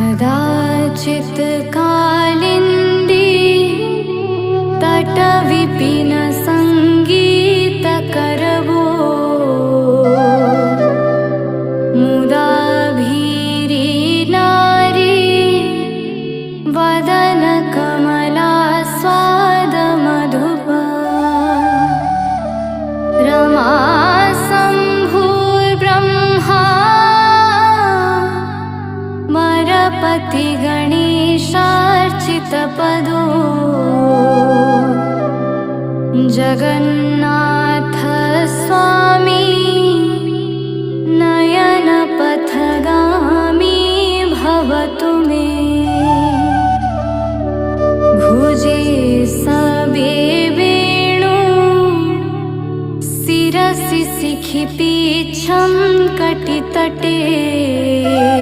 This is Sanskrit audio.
कदाचित् कालिन्दी तटविपिन संगीतकरवो मुदा भीरी नारी वदन कमला स्वाद मधुपा रमा शम्भुर्ब्रह्मा मरपति गणेशार्चितपदो जगन्नाथ स्वामी नयनपथगामी भवतु मे भुजे सबे वेणु शिरसि शिखि पीच्छं कटितटे